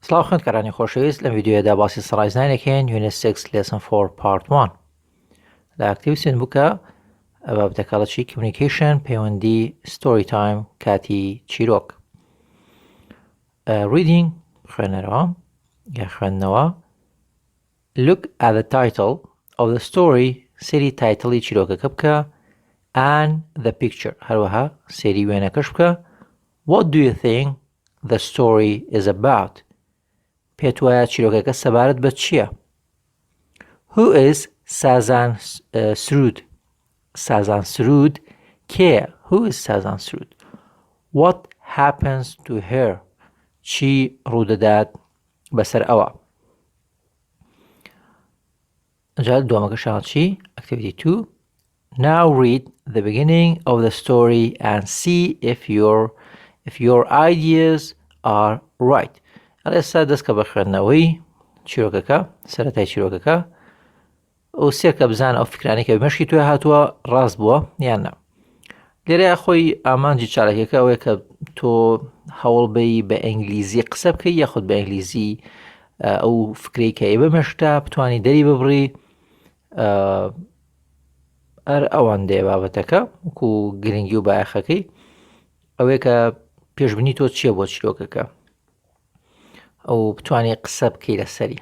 سڵاو خوێندکارانی خۆشەویست لەم ڤیدیۆیەدا باسی سەنرایز نینەکەین یونت 6 لێسن 4 پارت 1 لە ئاکتیڤیتیین بووکە بابەتەکەڵەکی کمیونیکیشن پەیوەندی ستۆری تایم کاتی چیرۆک reading خوێنەرەوە یا خوێندنەوە look at the title of the story سێری تایتڵی چیرۆکەکە بکە and the picture هەروەها سێری وێنەکەش بکە what do you think the story is about پێت وایە چیرۆکەکە سەبارەت بە چییە؟ Who is سازان سرود؟ سازان سرود کێیە؟ Who is سازان سرود؟ What happens to her؟ چی ڕوودەدات بەسەر ئەوە؟ جا دووەمەکەشان چی؟ Activity 2 Now read the beginning of the story and see if your ideas are right. ئێستا دەستکە بە خوێندنەوەی چیرۆکەکە سەرەتای چیرۆکەکە ئەو سێرکە بزانە ئەو فکرانەی کە مەشکی توێ هاتووە ڕاست بووە یان نە. لێرە خۆی ئامانجی چارەکەکە ئەوەیە کە تۆ هەوڵ بەی بە ئینگلیزی قسە بکەی یاخود بە ئینگلیزی ئەو فکرەی کە بە مەشتا بتوانی دەری ببڕی ئەوەندێ بابەتەکە وەکو گرنگی و بایەخەکەی ئەوەیە کە پێشبینی تۆ چییە بۆ چیرۆکەکە ئەو بتوانێت قسە بکەی لەسەری.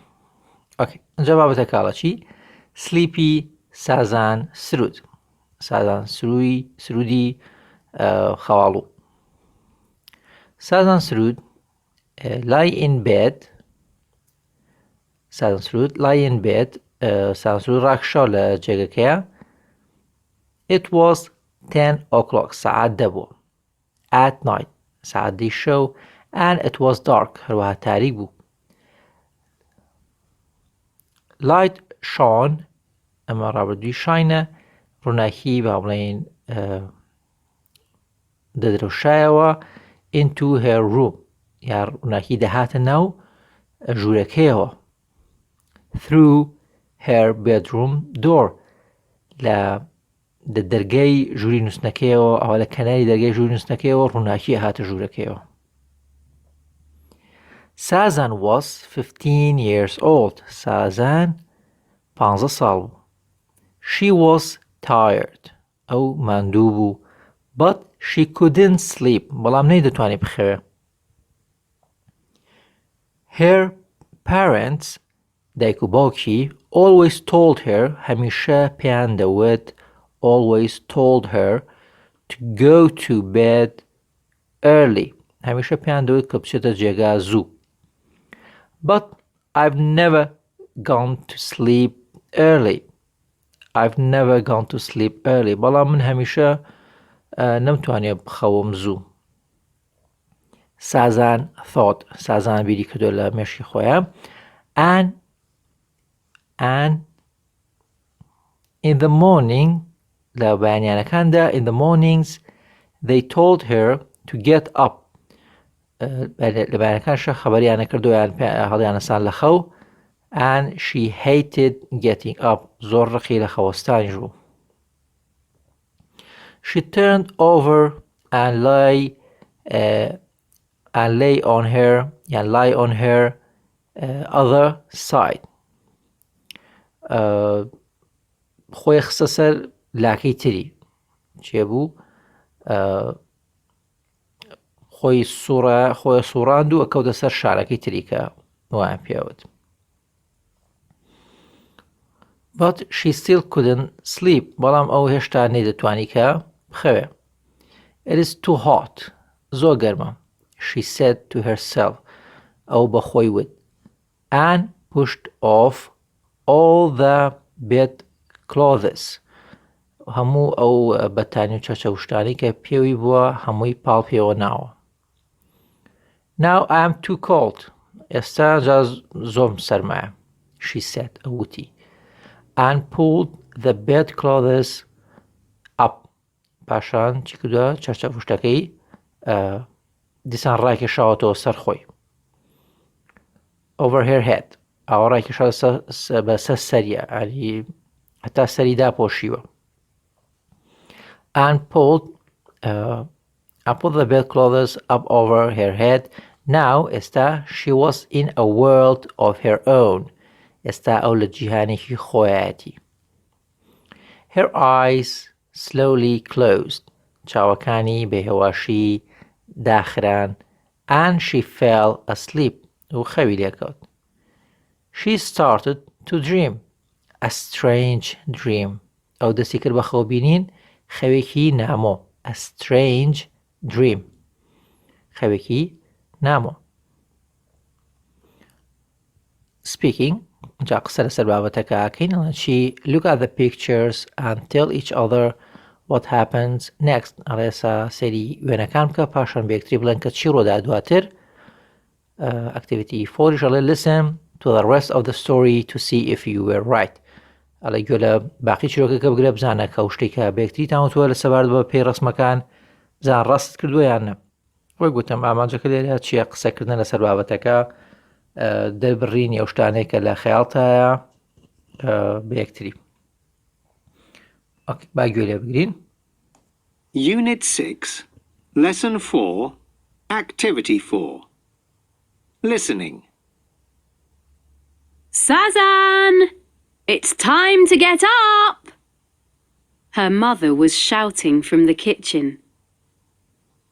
ئەنجا بابەتە کاڵەچی سلیپی سازان سرود سازان سرودی خەواڵوو سازان سرود lie in bed سازان سرود lie in bed سازان سرود ڕاکشاو لە جێگەکەیە it was 10 o'clock سعات دەبووە at night سعات دی شەو and it was dark هەروەها تاریک بوو light shone ئەمە ڕابردووی شاینە ڕووناکی با بڵێن دەدرەوشایەوە into her room یا ڕووناکی دەهاتە ناو ژوورەکەیەوە through her bedroom door لە دەرگای ژووری نووسنەکەیەوە ئەوە لە کەناری دەرگای ژووری نووسنەکەیەوە ڕووناکی هاتە ژوورەکەیەوە. Sazan was 15 years old. Sazan 15 ساڵ بوو. She was tired. ئەو ماندوو بوو. But she couldn't sleep. بەڵام نەیدەتوانی بخەوێ. Her parents دایک و باوکی always told her هەمیشە پێیان دەوت always told her to go to bed early. هەمیشە پێیان دەوت کە بچێتە جێگا زوو. But I've never gone to sleep early. I've never gone to sleep early. بەڵام من هەمیشە نەمتوانێ بخەوم زوو. سازان thought. سازان بیری کردو لە مێشکی خۆیان. And in the morning لە بەیانیانەکاندا in the mornings they told her to get up. لە بەیانەکانشە خەبەریانە کردو هەڵیانەسان لە خەو and she hated getting up. زۆر ڕقی لە خەوەستانیش بوو. She turned over and lay on her other side. خۆی خستە سەر لاکەی تری چێ بوو خۆی سوڕاند و ئەکەوتە سەر شارەکەی تری کە وایان پێوت. But she still couldn't sleep. بەڵام ئەو هێشتا نەیدەتوانی کە بخەوێ. It is too hot. زۆر گەرمە. She said to herself. ئەو بە خۆی وت. And pushed off all the bed clothes. هەموو ئەو بەتانی و چەچەوشتانی کە پێوی بووە هەمووی پاڵ پێوە ناوە. Now I am too cold. ئێستا زۆرم سەرمایە. She said. ئەوتی. And pulled the bed clothes up. پاشان چی کردووە چەرچەوشتەکەی دیسان ڕاکێشاوەتەوە سەر خۆی. Over her head. ئەوە ڕاکێشاوە بەسەر سەریە هەتا سەری داپۆشیوە. And pulled the bedclothes up over her head. Now ئێستا she was in a world of her own. ئێستا ئەو لە جیهانێکی خۆیەتی. Her eyes slowly closed. چاوەکانی بێهێواشی داخران and she fell asleep. و خەوی لێکەوت. She started to dream. A strange dream. ئەو دەستی کرد بە خەوبینین خەوێکی نامۆ. A strange dream. خەوێکی نامۆ. Speaking. جا قسە لەسەر بابەتەکە ئاکەین. She look at the pictures and tell each other what happens next. ئەڵێسا سەری وێنەکان بکە پاشان بە یەکتری بڵێن کە چی ڕۆدا دواتر. Activity 4 ئەڵێ listen to the rest of the story to see if you were right. ئەڵێ گوێ لە باقی چیرۆکەکە بگرە بزانە کە شتێکە بە یەکتری تاوتووە لە سەبارەت بە پێی ڕەسمەکان بزان ڕاست کردووە یان نە. وەی گوتم ئامانجەکە لێرە چییە قسەکردن لەسەر بابەتەکە دەبڕین ئەو شتانەیە کە لە خەیاڵتایە بە یەکتری. با گوێ لێ بگرین. Unit 6, Lesson 4, Activity 4. Listening. Sazan! It's time to get up! Her mother was shouting from the kitchen.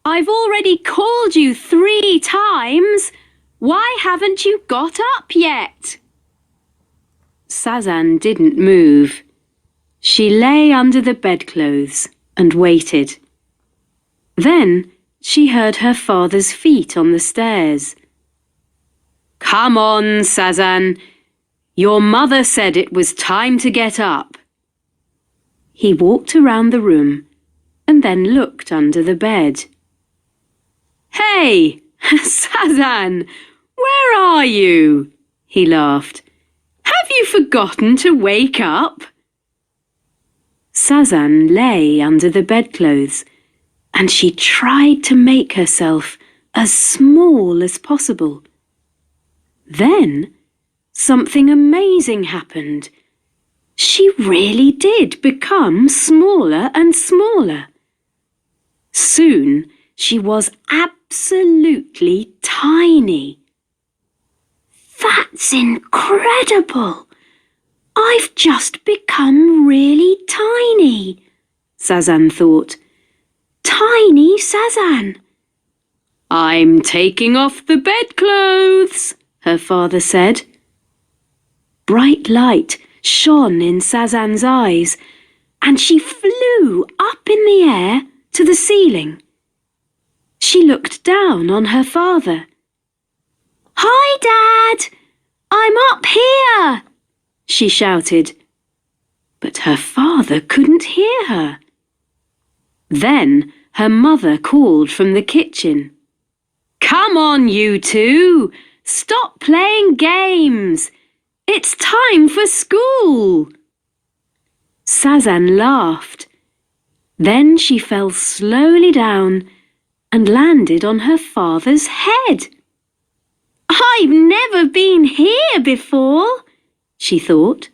I've already called you 3 times. Why haven't you got up yet? Sazan didn't move. She lay under the bedclothes and waited. Then she heard her father's feet on the stairs. Come on, Sazan. Your mother said it was time to get up. He walked around the room and then looked under the bed. Hey, Sazan, where are you? He laughed. Have you forgotten to wake up? Sazan lay under the bedclothes and she tried to make herself as small as possible. Then something amazing happened. She really did become smaller and smaller. Soon she was absolutely tiny. That's incredible! I've just become really tiny, Sazan thought. Tiny Sazan. I'm taking off the bedclothes, her father said. Bright light shone in Sazan's eyes, and she flew up in the air to the ceiling. She looked down on her father. Hi, Dad! I'm up here! She shouted. But her father couldn't hear her. Then her mother called from the kitchen. Come on, you two! Stop playing games! It's time for school! Sazan laughed. Then she fell slowly down and landed on her father's head. I've never been here before, she thought.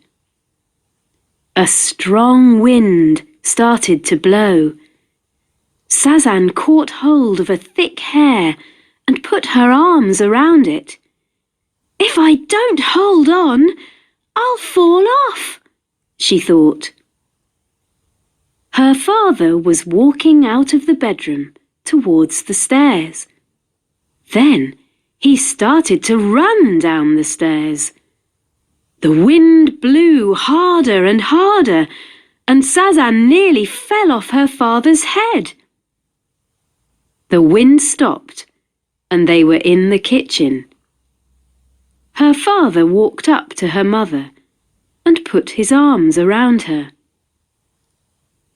A strong wind started to blow. Sazan caught hold of a thick hair and put her arms around it. If I don't hold on, I'll fall off, she thought. Her father was walking out of the bedroom towards the stairs. Then he started to run down the stairs. The wind blew harder and harder, and Sazan nearly fell off her father's head. The wind stopped, and they were in the kitchen. Her father walked up to her mother and put his arms around her.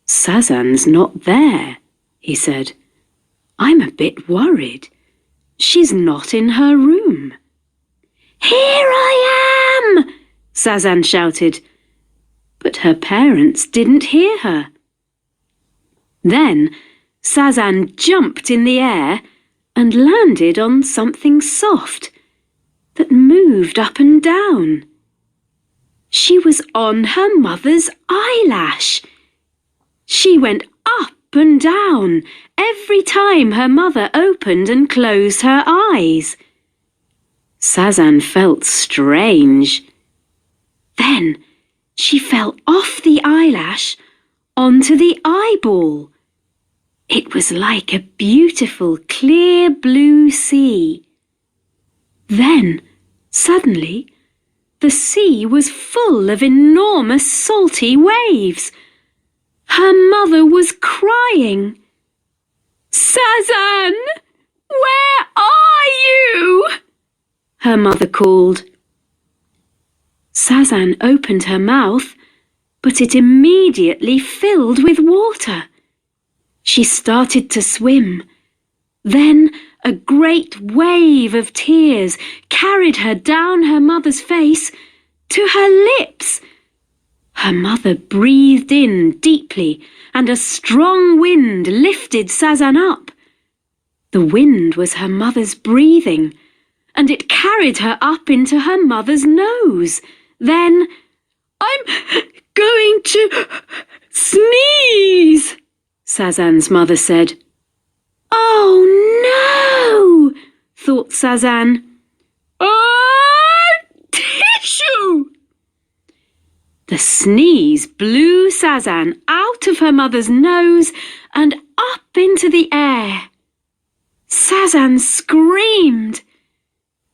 Sazan's not there, he said. I'm a bit worried. She's not in her room. Here I am! Sazan shouted, but her parents didn't hear her. Then Sazan jumped in the air and landed on something soft that moved up and down. She was on her mother's eyelash. She went up and down every time her mother opened and closed her eyes. Sazan felt strange. Then she fell off the eyelash onto the eyeball. It was like a beautiful clear blue sea. Then, suddenly, the sea was full of enormous salty waves. Her mother was crying. "Sazan, where are you?" her mother called. Sazan opened her mouth, but it immediately filled with water. She started to swim. Then a great wave of tears carried her down her mother's face to her lips. Her mother breathed in deeply, and a strong wind lifted Sazan up. The wind was her mother's breathing, and it carried her up into her mother's nose. Then, "I'm going to sneeze," Sazan's mother said. "Oh no," thought Sazan. "Oh, tissue!" The sneeze blew Sazan out of her mother's nose and up into the air. Sazan screamed.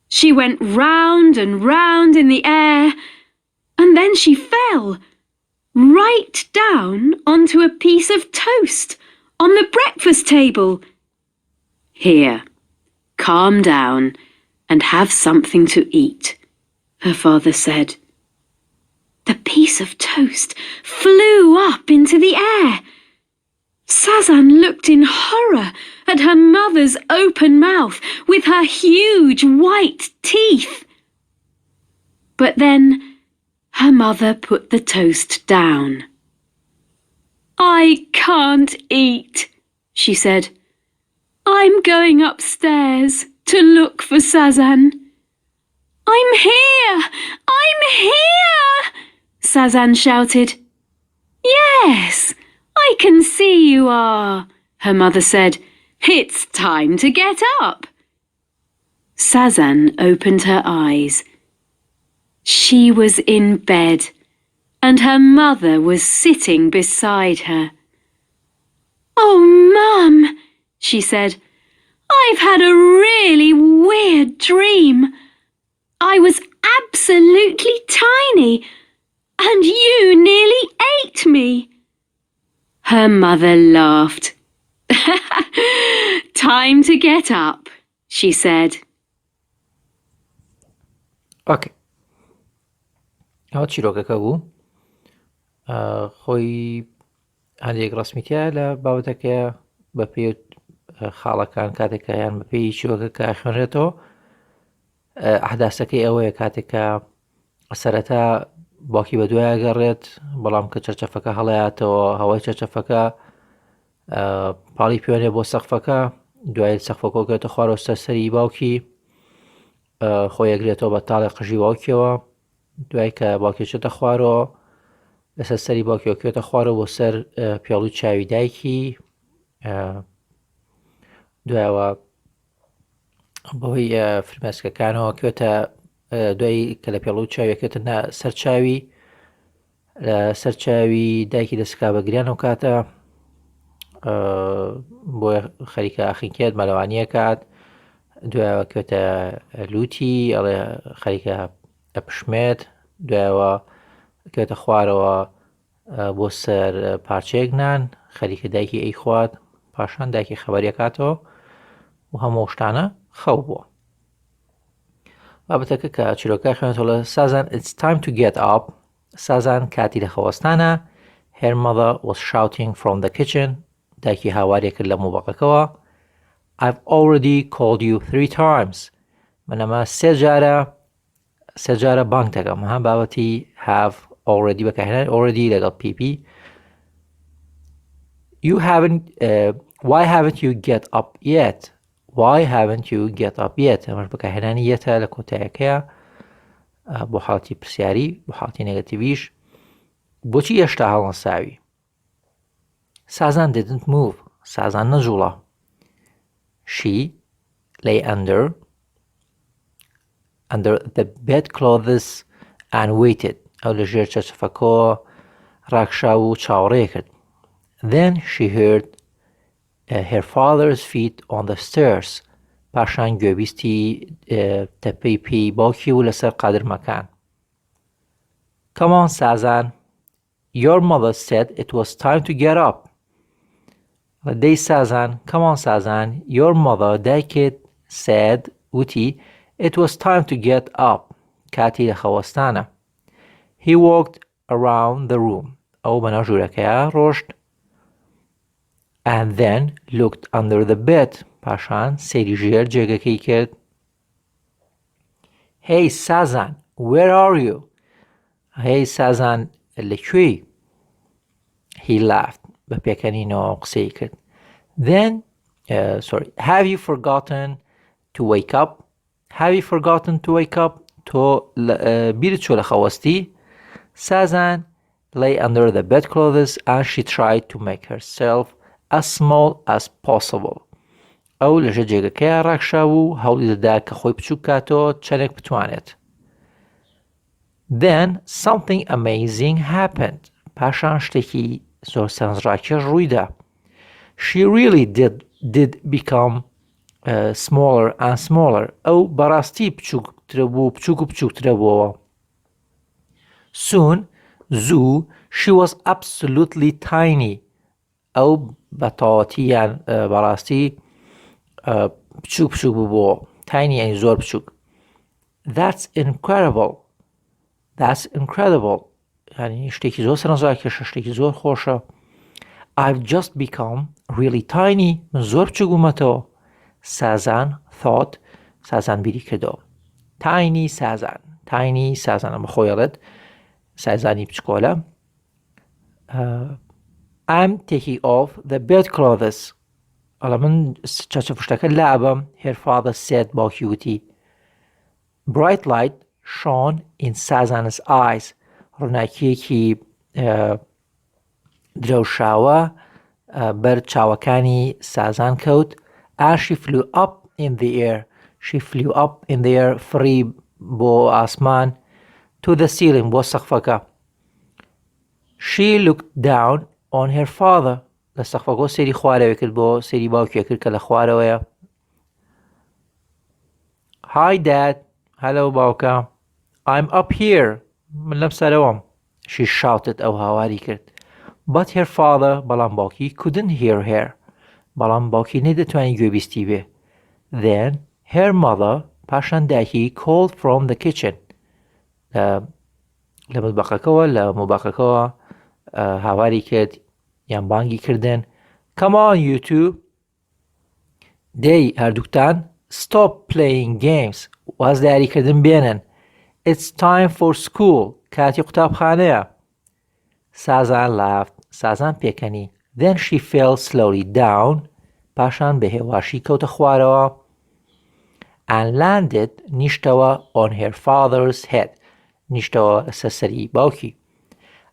She went round and round in the air, and then she fell right down onto a piece of toast on the breakfast table. "Here, calm down and have something to eat," her father said. The piece of toast flew up into the air. Sazan looked in horror at her mother's open mouth with her huge white teeth. But then her mother put the toast down. "I can't eat," she said. "I'm going upstairs to look for Sazan." "I'm here! I'm here!" Sazan shouted. "Yes, I can see you are," her mother said. "It's time to get up." Sazan opened her eyes. She was in bed, and her mother was sitting beside her. "Oh, Mum," she said, "I've had a really weird dream. I was absolutely tiny, and you nearly ate me." Her mother laughed. "Time to get up," she said. ئۆکێ ئەوە چیرۆکەکە بوو خۆی هەندێک ڕسمیتە لە بابەتەکە بە پێی خاڵەکان کاتێکە یان بە پێی چیرۆکەکە خوێنرێتەوە ئەحداسەکەی ئەوەیە کاتێکە سەرەتا باوکی بە دوایە گەڕێت بەڵام کە چەرچەفەکە هەڵەیاتەوە هەوای چەرچەفەکە پاڵی پێوێنێ بۆ سەقفەکە دوای سەقفەکۆگێتە خوارەوە سەرسەری باوکی خۆی ئەگرێتەوە بە تاڵی قژی باوکیەوە دوای کە باوکێچێتە خوارەوە لەسەر سەری باوکیەوەکێتە خوارەوە بۆ سەر پێڵوی چاوی دایکی دوایەوە بەهۆی فرمێسکەکانەوە کێتە دوای کە لە پێڵوی چاویەکێتە سەرچاوی لە سەرچاوی دایکی دەستکا بە گریان و کاتە بۆ خەریکە ئاخینکێت مەلەوانیە کات دوایەوە کێتە لوتی ئەڵێ خەریکە ئەپشمێت دوایەوە کێتە خوارەوە بۆ سەر پارچەیەک نان خەریکە دایکی ئەی خوات پاشان دایکی خەبەریەکاتەوە و هەموو شتانە خەو بووە بابەتەکە کە چیرۆکە خوێنێتەوە لە سازان it's time to get up سازان کاتی لە خەوەستانە her mother was shouting from the kitchen دایکی هاوارێ کرد لە موبەقەکەوە I've already called you 3 times من ئەمە سێ جارە بانگ دەکەم ها بابەتی have already بەکارهێنانی already لەگەڵ pp you haven't why haven't you get up yet why haven't you get up yet ئەمەش بەکارهێنانی یەتە لە کۆتاییەکەیە بۆ حاڵەتی پرسیاری بۆ حاڵەتی نێگەتیڤیش بۆچی هێشتا هەڵنەساوی سازان didn't move سازان نەجوڵە she lay under under the bedclothes and waited. ئەو لەژێر چەچەفەکەوە ڕاکشا و چاوەڕێ کرد. Then she heard her father's feet on the stairs. پاشان گوێبیستی تەپەی پێی باوکی و لەسەر قادرمەکان. Come on, Sazan. Your mother said it was time to get up. دەی سازان، come on, Sazan. Your mother دایکت said وتی it was time to get up. کاتی لەخەوەستانە. He walked around the room. ئەو بەناو ژوورەکەیە ڕۆشت. And then looked under the bed. پاشان سەیری ژێر جێگەکەی کرد. Hey, Sazan, where are you? Hey, Sazan, لەکوێی؟ He laughed. بە پێکەنینەوە قسەی کرد. Then, have you forgotten to wake up? Have you forgotten to wake up? تۆ بیرت چۆ لەخەوەستی؟ Sazan lay under the bedclothes and she tried to make herself as small as possible. ئەو لەژێر جێگەکەیە ڕاکشا و هەوڵی دەدا کە خۆی بچووک کاتەوە چەندێک بتوانێت. Then something amazing happened. پاشان شتێکی زۆر سەرنجڕاکێش ڕوویدا. She really did become smaller and smaller. ئەو بەڕاستی بچووکترە بوو، بچووک و بچووکترە بووەوە. Soon, she was absolutely tiny. ئەو بەتەواوەتی یان بەڕاستی بچووک بووبووە. Tiny یعنی زۆر بچووک. That's incredible. That's incredible. یعنی شتێکی زۆر سەرنجڕاکێشە، شتێکی زۆر خۆشە. I've just become really tiny. من زۆر بچووک بوومەتەوە. Sazan thought. Sazan بیری کردەوە. Tiny Sazan. Tiny Sazan. ئەمە خۆیەڵێت سازانی بچکۆلە. I'm taking off the bedclothes. ئەڵە من چەچەفشتەکە لابم. Her father said. باوکی وتی. Bright light shone in Sazan's eyes. ڕووناکیەکی درەوشاوە بەر چاوەکانی سازان کەوت. And she flew up in the air. She flew up in the air. فڕی بۆ ئاسمان. To the ceiling. بۆ سەقفەکە. She looked down on her father. لە سەقفەکە سێری خوارەوە کرد بۆ سێری باوکیە کرد کە لە خوارەوەیە. Hi dad. Hello باوکە. I'm up here. من لەم سەرەوەم. She shouted. ئەو هاواری کرد. But her father. بەڵام باوکی couldn't hear her. بەڵام باوکی نەیدەتوانی گوێبیستی بێ. Then her mother. پاشان دایکی called from the kitchen. لە مطبەخەکەوە لە مۆباخەکەەوە هاواری کرد یان بانگی کردن. Come on you two. دەی هەردووکتان stop playing games. واز دیاریکردن بێنن. It's time for school. کاتی قوتابخانەیە. Sazan laughed. سازان پێکەنی. Then she fell slowly down. پاشان بە هێواشی کەوتە خوارەوە. And landed. نیشتەوە on her father's head. نیشتەوە سەسەری باوکی.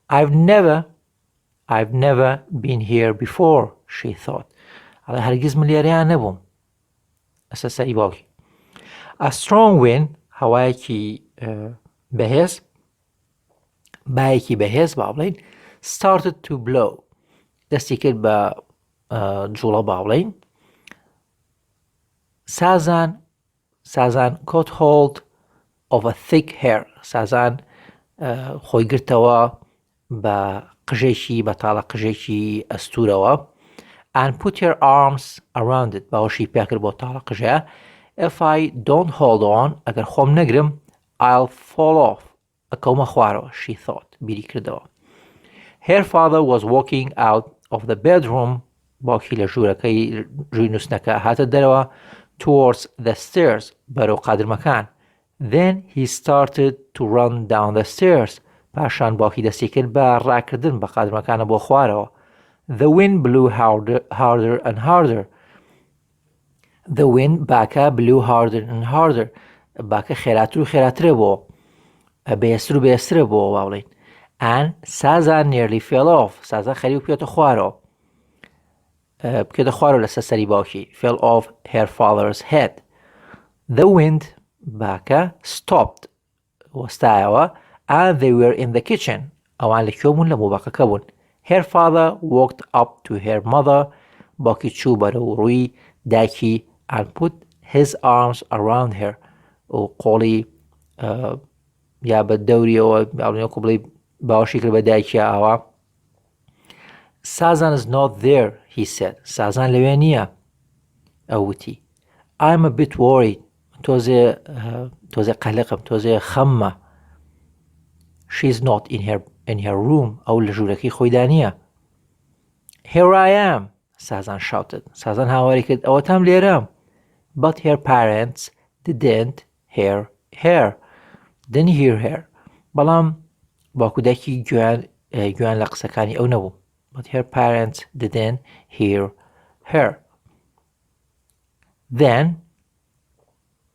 I've never been here before, she thought. ئەڵێ هەرگیز من لێرەیان نەبووم. سەسەری باوکی. A strong wind. هەوایەکی بەهێز. بایەکی بەهێز با بڵێین. Started to blow. دەستی کرد بە جوڵە با بڵێین. Sazan caught hold of a thick hair. سازان خۆی گرتەوە بە قژێکی بەتاڵە قژێکی ئەستورەوە. And put your arms around it. باوەشی پیا کرد بۆ تاڵە قژەیە. If I don't hold on. ئەگەر خۆم نەگرم. I'll fall off. ئەکەومە خوارەوە. She thought. بیری کردەوە. Her father was walking out of the bedroom. باوکی لە ژوورەکەی ژووری نووسنەکە هاتە دەرەوە. Towards the stairs. بەرەو قادرمەکان. Then he started to run down the stairs. پاشان باوکی دەستی کرد بە ڕاکردن بە قادرمەکانە بۆ خوارەوە. The wind blew harder and harder. The wind باکە blew harder and harder. باکە خێراتر و خێراترە بۆ. بەهێزتر و بەهێزترە بۆ با بڵێین. And Sazan nearly fell off. سازان خەریو بکێتە خوارەوە. بکێتە خوارەوە لەسەر سەری باوکی. Fell off her father's head. The wind باکە stopped وەستایەوە and they were in the kitchen ئەوان لە کوێ بوون لە مۆبەقەکە بوون. Her father walked up to her mother باوکی چوو بەرەو ڕووی دایکی and put his arms around her و قۆڵی یا بە دەوریەوە ئەڵێنەوەکو بڵێ باوەشی کرد بە دایکی ئاوا. Sazan is not there, he said. سازان لەوێ نییە. ئەوتی I'm a bit worried. تۆزێ قەلقم تۆزێ خەممە. She's not in her room. ئەو لە ژوورەکەی خۆیدا نییە. Here I am, سازان shouted. سازان هاواری کرد ئەوەتام لێرەم. But her parents didn't hear her. بەڵام باوکو دایکی گویان لە قسەکانی ئەو نەبوو. But her parents didn't hear her. Then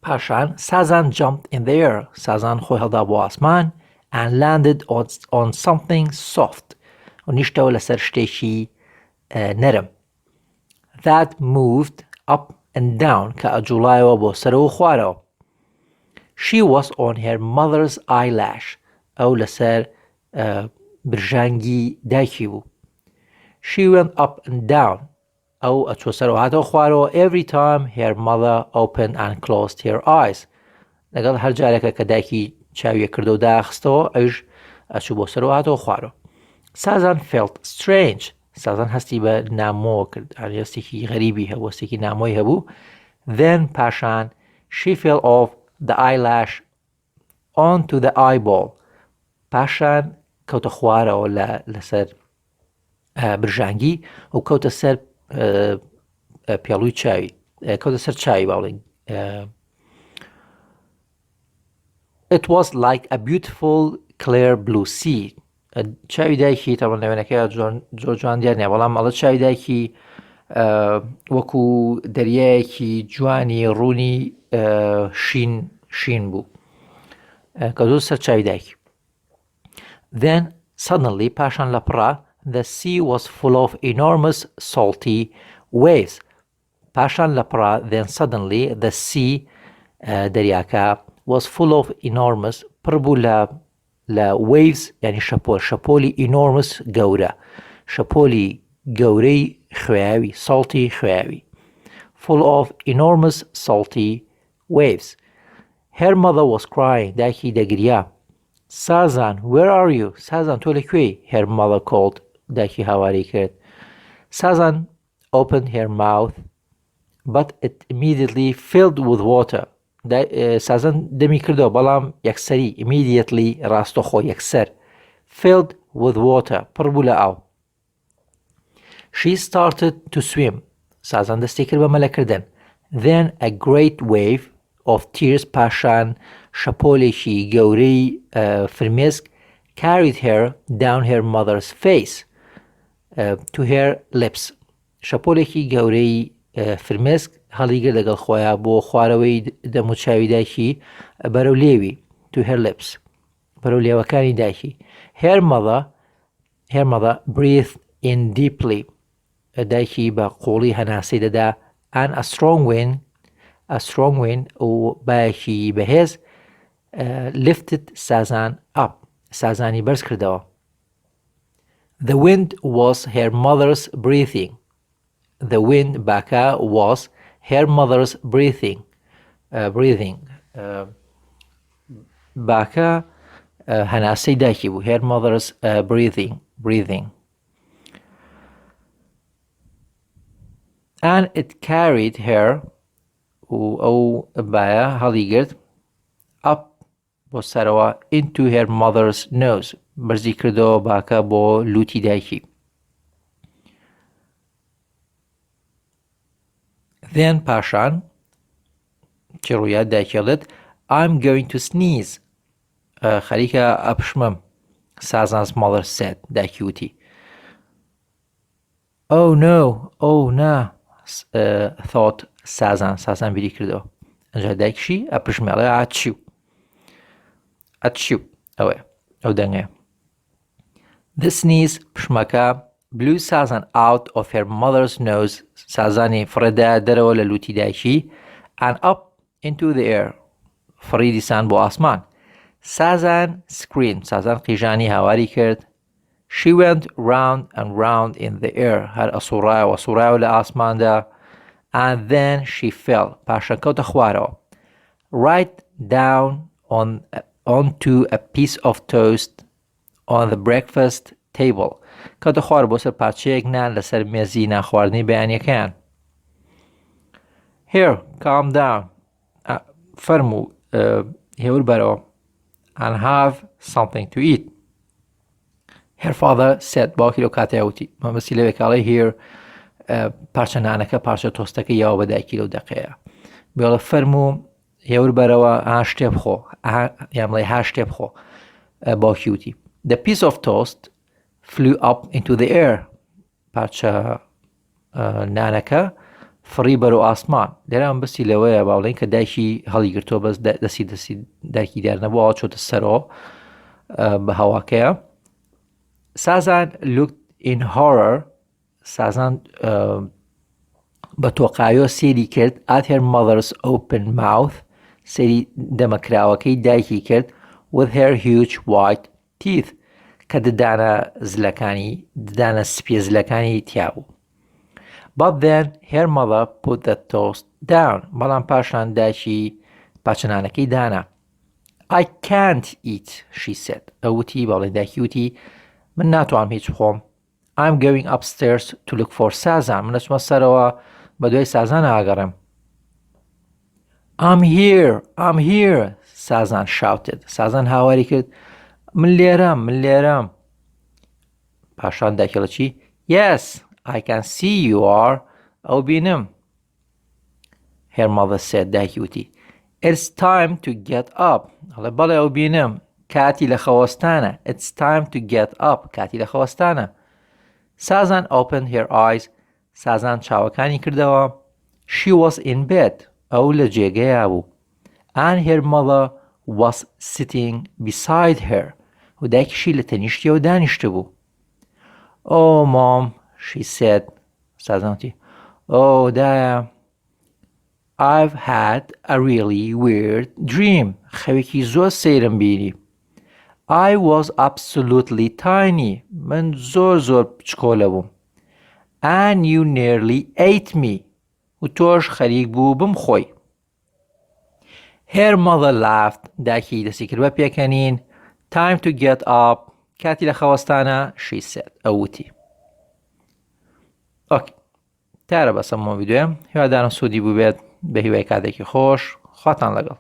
پاشان Sazan jumped in the air. Sazan خۆی هەڵدا بۆ ئاسمان and landed on something soft. و نیشتەوە لەسەر شتێکی نەرم. That moved up and down کە ئەجوڵایەوە بۆ سەرەوە و خوارەوە. She was on her mother's eyelash. ئەو لەسەر برژانگی دایکی بوو. She went up and down. ئەو ئەچۆ سەرەوە هاتەوە خوارەوە every time her mother opened and closed her eyes. لەگەڵ هەر جارێکە کە دایکی چاویە کردو و داخستەوە ئەوش ئەچوو بۆ سەرەوە هاتەوە خوارەوە. Sazan felt strange. سازان هەستی بە نامۆوە کرد. هەستێکی غەریبی هەبوو هەستێکی نامۆی هەبوو. Then پاشان she fell off the eyelash onto the eyeball. پاشان کەوتە خوارەوە لەسەر برژانگی و کەوتە سەر پێڵووی چاوی کەوتە سەر چاوی باڵێن. It was like a beautiful clear blue sea. چاوی دایکی تاوان لەوێنەکەی زۆر جوان دیار نییە بەڵام ئەڵە چاوی دایکی وەکو دەریایەکی جوانی ڕوونی شین بوو کە زۆر سەر چاوی دایکی. Then suddenly پاشان لە پڕا the sea was full of enormous salty waves. پاشان لە پڕا then suddenly the sea دەریاکە was full of enormous پڕ بوو لە waves یعنی شەپۆلی enormous گەورە شەپۆلی گەورەی خوێاوی salty خوێاوی full of enormous salty waves. Her mother was crying. دایکی دەگریا. Sazan, where are you? Sazan تۆ لەکوێی? Her mother called. دایکی هاواری کرد. Sazan opened her mouth but it immediately filled with water. سازان دەمی کردەوە بەڵام یەکسەری immediately ڕاستەخۆ یەکسەر filled with water پڕ بوو لە ئاو. She started to swim. سازان دەستی کرد بە مەلەکردن. Then a great wave of tears پاشان شەپۆلێکی گەورەی فرمێسک carried her down her mother's face to her lips. شەپۆلێکی گەورەی فرمێسک هەڵیگر لەگەڵ خۆیان بۆ خوارەوەی دەم و چاوی دایکی بەرەو لێوی to her lips بەرەو لێوەکانی دایکی. Her mother breathed in deeply. دایکی بە قۆڵی هەناسەی دەدا and a strong wind و بایەکی بەهێز lifted Sazan up. سازانی بەرز کردەوە. The wind was her mother's breathing. The wind باکە was her mother's breathing. باکە هەناسەی دایکی بوو. Her mother's breathing. And it carried her ئەو بایە هەڵیگرت up بۆ سەرەوە into her mother's nose. بەرزی کردەوە باکە بۆ لوتی دایکی. Then پاشان چی ڕوویە دایکێڵێت I'm going to sneeze. خەریکە ئەپشمم. Sazan's mother said. دایکی وتی. Oh no thought Sazan بیری کردەوە. ئەنجا دایکشی ئەپشمێڵێ ئەچیو ئەو دەنگەیە. The sneeze پشمەکە blew Sazan out of her mother's nose. سازانی فرەدا دەرەوە لە لوتی دایکی and up into the air فڕی دیسان بۆ ئاسمان. سازان screamed. سازان قیژانی هاواری کرد. She went round and round in the air. هەر ئەسوڕایەوە لە ئاسماندا. And then she fell. پاشان کەوتە خوارەوە. Right down onto a piece of toast on the breakfast table. کەوتە خوار بۆ سەر پارچەیەک نان لەسەر مێزی نانخواردنی بەیانیەکەیان. Here, calm down. فەرموو هێور بەرەوە. And have something to eat. Her father said. باوکی لەو کاتەیە وتی. مەمەسی لەوێ کاڵێ here پارچە نانەکە پارچە تۆستەکە یاوە بە دایکی لەو دەقەیە. بێڵە فەرموو هێور بەرەوە ئا شتێ بخۆ. یان بڵێ ها شتێ بخۆ. باوکی وتی. The piece of toast flew up into the air. پارچە نانەکە فڕی بەرەو ئاسمان. لێران بەسی لەوەیە باوڵێن کە دایکی هەڵی گرتۆ بەس دەسی دایکی دیار نەبووەوە چۆتە سەرەوە بە هەواکەیە. سازان looked in horror. سازان بە تۆقایۆ سێری کرد at her mother's open mouth. سێری دەمەکراوەکەی دایکی کرد with her huge white teeth. کە ددانە سپیە زلەکانی تیا بوو. But then her mother put the toast down. بەڵام پاشان دایکی پاچەنانەکەی دانا. I can't eat, she said. ئەوتی باڵێن دایکی وتی من ناتوانم هیچ بخۆم. I'm going upstairs to look for سازان. من ئەچمە سەرەوە بە دوای سازان ئاگەڕێم. I'm here, سازان shouted. سازان هاواری کرد من لێرەم. پاشان دایکەڵە چی؟ Yes, I can see you are. ئەو بینم. Her mother said. دایکی وتی It's time to get up. بەڵێ ئەو بینم. کاتی لە خەوەستانە. It's time to get up. کاتی لە خەوەستانە. سازان opened her eyes. سازان چاوەکانی کردەوە. She was in bed. ئەو لە جێگەیە بوو. And her mother was sitting beside her. و دایکیشی لە تەنیشتیەوە دانیشتە بوو. Oh, Mom, she said. سازان وتی Oh, دایە. I've had a really weird dream. خەوێکی زۆر سەیرم بینی. I was absolutely tiny. من زۆر بچکۆلە بووم. And you nearly ate me. و تۆش خەریک بوو بمخۆی. Her mother laughed. دایکی دەستی کرد بە پێکەنین. Time to get up. کاتی لە خەوەستانە. She said. ئەوتی. ئۆکێ. تارە بەسەم ڤیدیۆیە. هیوادارم سوودی بوو بێت. بە هیوای کاتێکی خۆش. خواتان لەگەڵ.